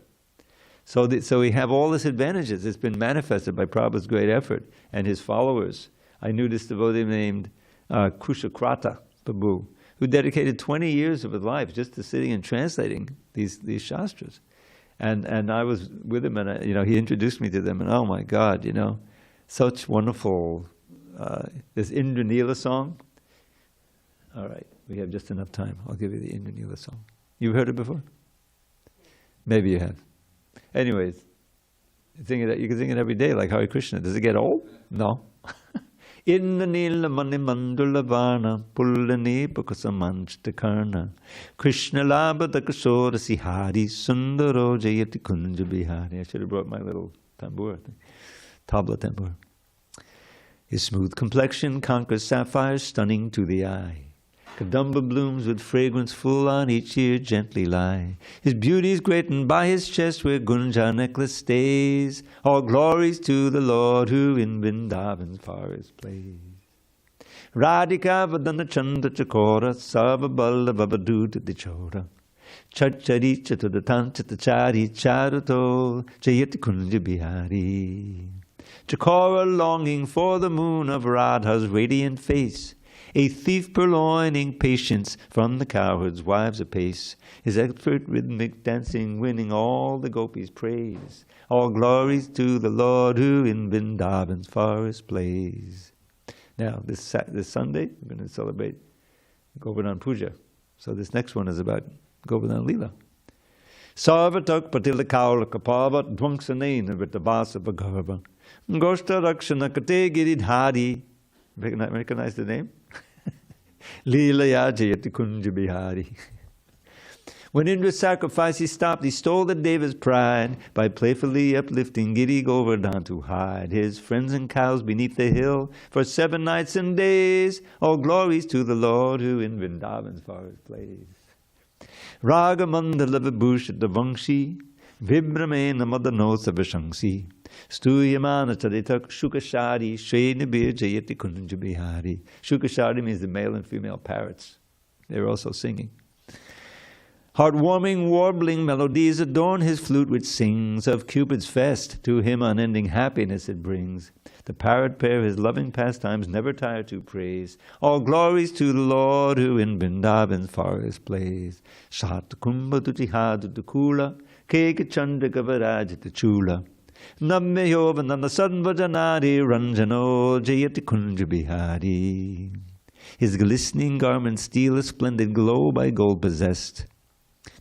So we have all these advantages. It's been manifested by Prabhupada's great effort and his followers. I knew this devotee named Kushakrata Prabhu, who dedicated 20 years of his life just to sitting and translating these Shastras. And I was with him, and he introduced me to them, and oh my God, such wonderful. This Indranila song. All right, we have just enough time. I'll give you the Indranila song. You've heard it before? Maybe you have. Anyways, you can sing it every day like Hare Krishna. Does it get old? No. Indranila mani mandula vana pullani pukasamanchta karna Krishna labhata kashora sihari sundaro jayati kunja bihari. I should have brought my little tambur thing. Tabla tambur. His smooth complexion conquers sapphires stunning to the eye. Kadamba blooms with fragrance full on each ear gently lie. His beauty is great, and by his chest where Gunja necklace stays, all glories to the Lord who in Vrindavan's forest plays. Radhika vadana chanda chakora savaballa vavaduta dichora. Chachari chatadatan chatachari charuto jayati kunja bihari. Chakora longing for the moon of Radha's radiant face, a thief purloining patience from the cowherd's wives apace, his expert rhythmic dancing winning all the gopis' praise. All glories to the Lord who in Vrindavan's forest plays. Now, this Sunday, we're going to celebrate Govardhan Puja. So this next one is about Govardhan Leela. Sarvatak patila kaula kapavat dvangsanena ritabasa bhagarva. Goshta Rakshana Kate Giridhari. Recognize the name? Leela Jayati Kunja Bihari. When Indra's sacrifice he stopped, he stole the Deva's pride by playfully uplifting Giri Govardhan to hide his friends and cows beneath the hill for 7 nights and days. All glories to the Lord who in Vrindavan's forest plays. Ragamandala Vibhusha Davangshi Vibramena Madanosa Vishangsi. Stuyamana Chaditak Shukashari Shenabir Jayati Kunja Bihari. Shukashari means the male and female parrots. They're also singing. Heartwarming, warbling melodies adorn his flute which sings of Cupid's fest. To him unending happiness it brings. The parrot pair his loving pastimes never tire to praise. All glories to the Lord who in Vrindavan's forest plays. Shat kumbha tuchihadu tukula Kekachandaka Virajita Chula. Namyayovananda Sadvajanari Ranjano Jayati Kunja Bihari. His glistening garments steal a splendid glow by gold possessed.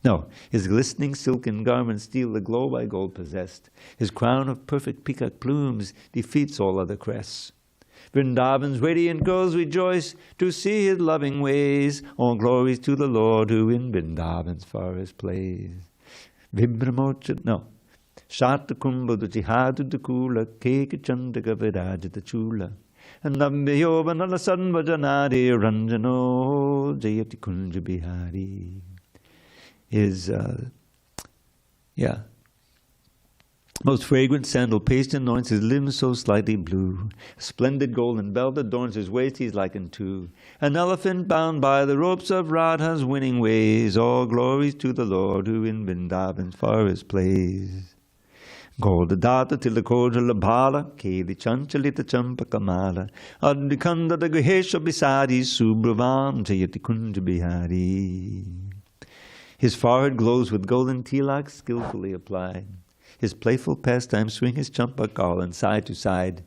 No, his glistening silken garments steal the glow by gold possessed. His crown of perfect peacock plumes defeats all other crests. Vrindavan's radiant girls rejoice to see his loving ways. All glories to the Lord who in Vrindavan's forest plays. Vibramochat, no. Shata kumbha duchihadu dukula keka chandaka virajita chula. And Nambyayovanala Sanvajanari Ranjano Jayati Kunja Bihari. His, most fragrant sandal paste anoints his limbs so slightly blue. Splendid golden belt adorns his waist, he's likened to an elephant bound by the ropes of Radha's winning ways. All glories to the Lord who in Vrindavan's forest plays. Goldadata Tilakodra Labhala, Keli Chanchalita Champakamala, Advikanda the Grihesha Bisadi, Subhravam Jayati Kunja Bihari. His forehead glows with golden tilak skillfully applied. His playful pastimes swing his champakarlan side to side.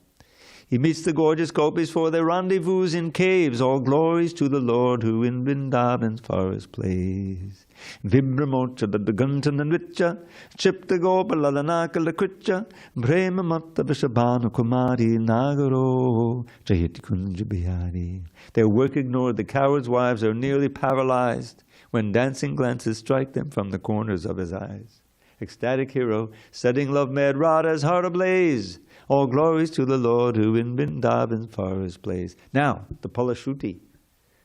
He meets the gorgeous gopis for their rendezvous in caves. All glories to the Lord who in Vrindavan's forest plays. Vibramocha Dadagantan and Richa, Chipta Gopa Lalanaka Lakricha, Brahma Matta Vishabhanu Kumari Nagaro, Jayati Kunja Bihari. Their work ignored, the coward's wives are nearly paralyzed when dancing glances strike them from the corners of his eyes. Ecstatic hero, setting love-mad Radha's heart ablaze. All glories to the Lord who in Vrindavan's forest plays. Now, the Palashruti.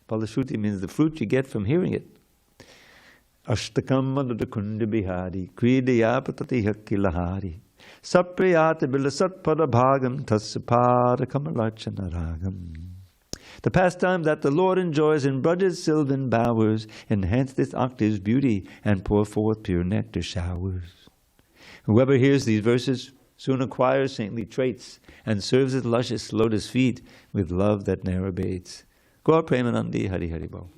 Palashruti means the fruit you get from hearing it. Ashtakam Madhukunda Bihari, Kridayapatati Hakilahari, Sapriyata Bilasatpada Bhagam Tasapada Kamalachana Ragam. The pastime that the Lord enjoys in Braja's sylvan bowers enhance this octave's beauty and pour forth pure nectar showers. Whoever hears these verses soon acquires saintly traits and serves at luscious lotus feet with love that ne'er abates. Gaur Premanandi Hari Hari Bo.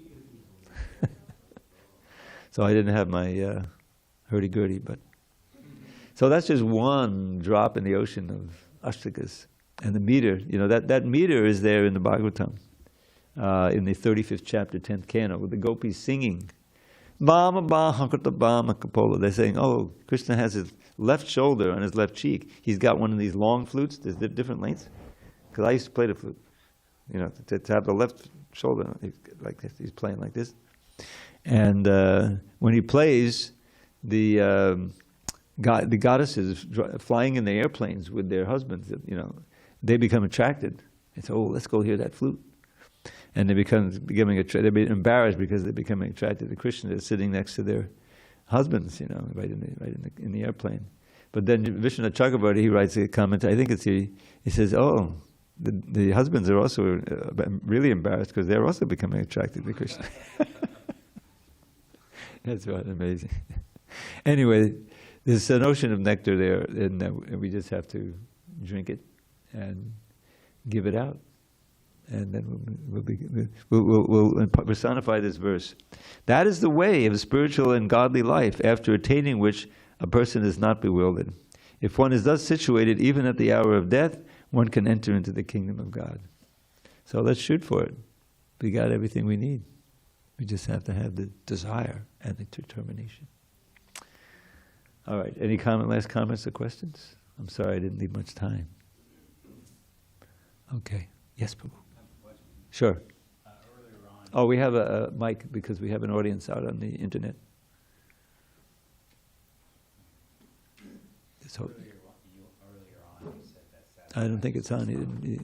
So I didn't have my hurdy-gurdy, but... So that's just one drop in the ocean of ashtakas. And the meter, that meter is there in the Bhagavatam, in the 35th chapter, 10th canto, with the gopis singing. Bama Bahankata Bama Kapola. They're saying, oh, Krishna has his left shoulder on his left cheek. He's got one of these long flutes. There's different lengths. Because I used to play the flute. To have the left shoulder like this. He's playing like this. And when he plays, the goddesses flying in the airplanes with their husbands, they become attracted. They say, oh, let's go hear that flute. And they're embarrassed because they're becoming attracted to Krishna. They're sitting next to their husbands, right in the airplane. But then Vishwanath Chakravarti, he writes a comment, I think he says, oh, the husbands are also really embarrassed because they're also becoming attracted to Krishna. That's right, amazing. Anyway, there's an ocean of nectar there, and we just have to drink it and give it out. And then we'll personify this verse. That is the way of spiritual and godly life, after attaining which a person is not bewildered. If one is thus situated, even at the hour of death, one can enter into the kingdom of God. So let's shoot for it. We got everything we need. We just have to have the desire and the determination. All right, last comments or questions? I'm sorry I didn't leave much time. Okay, yes, Prabhu. Sure. Oh, we have a mic because we have an audience out on the internet. So, earlier on you said that I don't think it's on.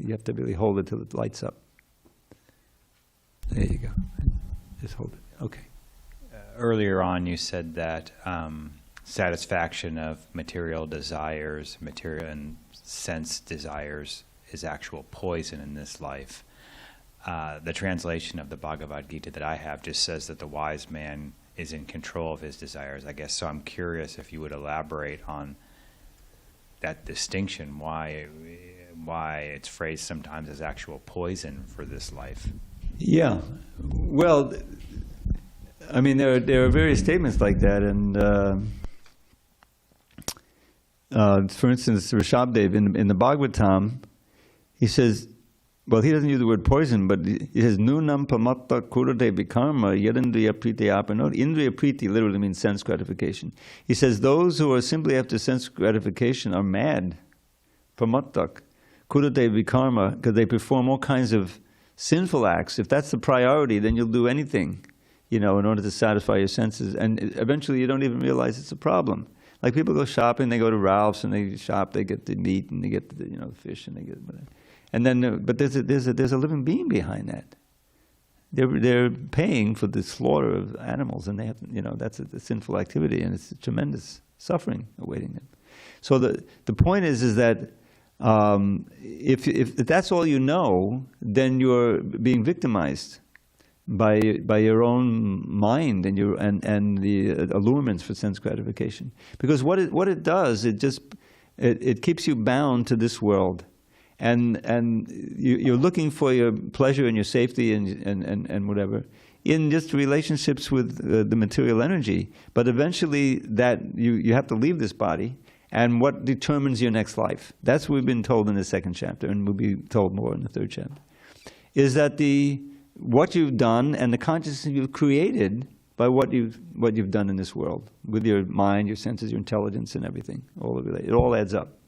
You have to really hold it till it lights up. There you go. Just hold it. Okay. Earlier on you said that satisfaction of material desires, material and sense desires is actual poison in this life. The translation of the Bhagavad Gita that I have just says that the wise man is in control of his desires, I guess. So I'm curious if you would elaborate on that distinction, why it's phrased sometimes as actual poison for this life. Yeah. Well, I mean, there are various statements like that, and for instance, Rishabdev in the Bhagavatam, he says, well, he doesn't use the word poison, but he says, Nunam pamatta kurate vikarma yadindriya priti apanot. Indriya priti literally means sense gratification. He says, those who are simply after sense gratification are mad. Pamattak. Kurate vikarma, because they perform all kinds of sinful acts. If that's the priority, then you'll do anything, in order to satisfy your senses. And eventually you don't even realize it's a problem. Like people go shopping, they go to Ralph's and they shop, they get the meat and they get the fish and they get whatever. And then, but there's a living being behind that. They're paying for the slaughter of animals, and they have that's a sinful activity, and it's a tremendous suffering awaiting them. So the point is that if that's all you know, then you're being victimized by your own mind and the allurements for sense gratification. Because what it does, it keeps you bound to this world. And you're looking for your pleasure and your safety and whatever in just relationships with the material energy. But eventually that you have to leave this body, and what determines your next life? That's what we've been told in the second chapter, and we'll be told more in the third chapter. Is that what you've done and the consciousness you've created by what you've done in this world with your mind, your senses, your intelligence, and everything. It all adds up.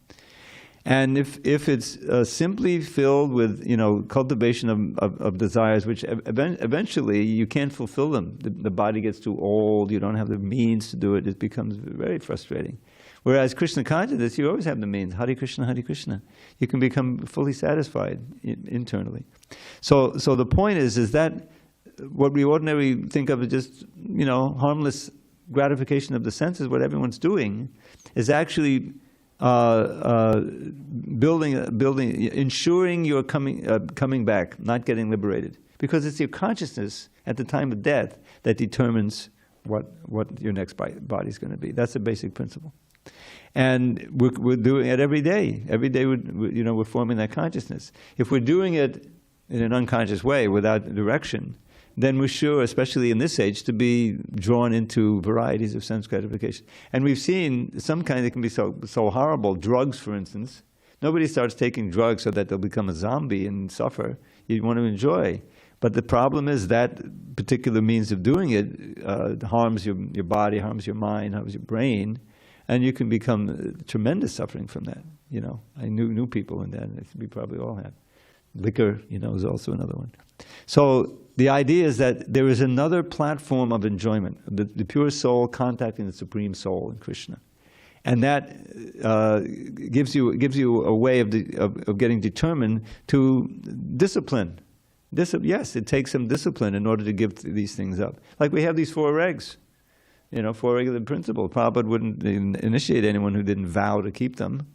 And if it's simply filled with cultivation of desires, which eventually you can't fulfill them, the body gets too old, you don't have the means to do it, it becomes very frustrating. Whereas Krishna consciousness, you always have the means. Hare Krishna, Hare Krishna. You can become fully satisfied internally. So the point is that what we ordinarily think of as just harmless gratification of the senses, what everyone's doing, is actually ensuring you're coming back, not getting liberated. Because it's your consciousness at the time of death that determines what your next body is going to be. That's the basic principle. And we're doing it every day. Every day we're forming that consciousness. If we're doing it in an unconscious way without direction, then we're sure, especially in this age, to be drawn into varieties of sense gratification. And we've seen some kind that can be so horrible. Drugs, for instance. Nobody starts taking drugs so that they'll become a zombie and suffer. You want to enjoy. But the problem is that particular means of doing it harms your body, harms your mind, harms your brain, and you can become tremendous suffering from that. I knew people in that. We probably all have. Liquor, is also another one. So the idea is that there is another platform of enjoyment, the pure soul contacting the Supreme Soul in Krishna. And that gives you a way of getting determined to discipline. Yes, it takes some discipline in order to give these things up. Like we have these 4 regs, 4 regular principles. Prabhupada wouldn't initiate anyone who didn't vow to keep them.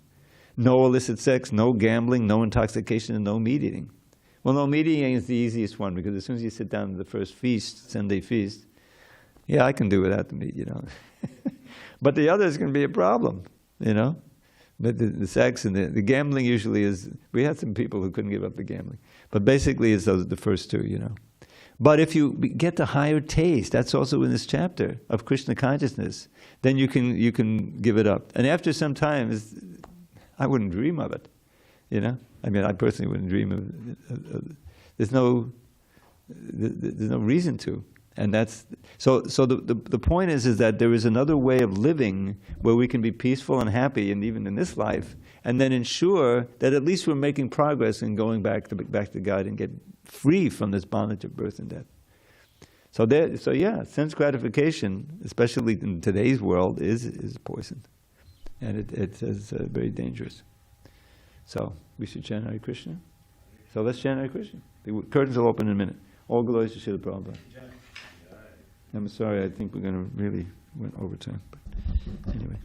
No illicit sex, no gambling, no intoxication, and no meat eating. Well, no, meat eating is the easiest one, because as soon as you sit down to the first feast, Sunday feast, yeah, I can do without the meat, But the others can be a problem, But the sex and the gambling usually is, we had some people who couldn't give up the gambling. But basically it's the first 2, But if you get the higher taste, that's also in this chapter, of Krishna consciousness, then you can give it up. And after some time, I wouldn't dream of it, I personally wouldn't dream of it. There's no reason to. And that's, so the point is that there is another way of living where we can be peaceful and happy, and even in this life, and then ensure that at least we're making progress in going back to God and get free from this bondage of birth and death. So yeah, sense gratification, especially in today's world, is poison. And it is very dangerous. So we should chant Hare Krishna. So let's chant Hare Krishna. The curtains will open in a minute. All glories to Srila Prabhupada. I'm sorry, I think we're going to really went over time. But anyway.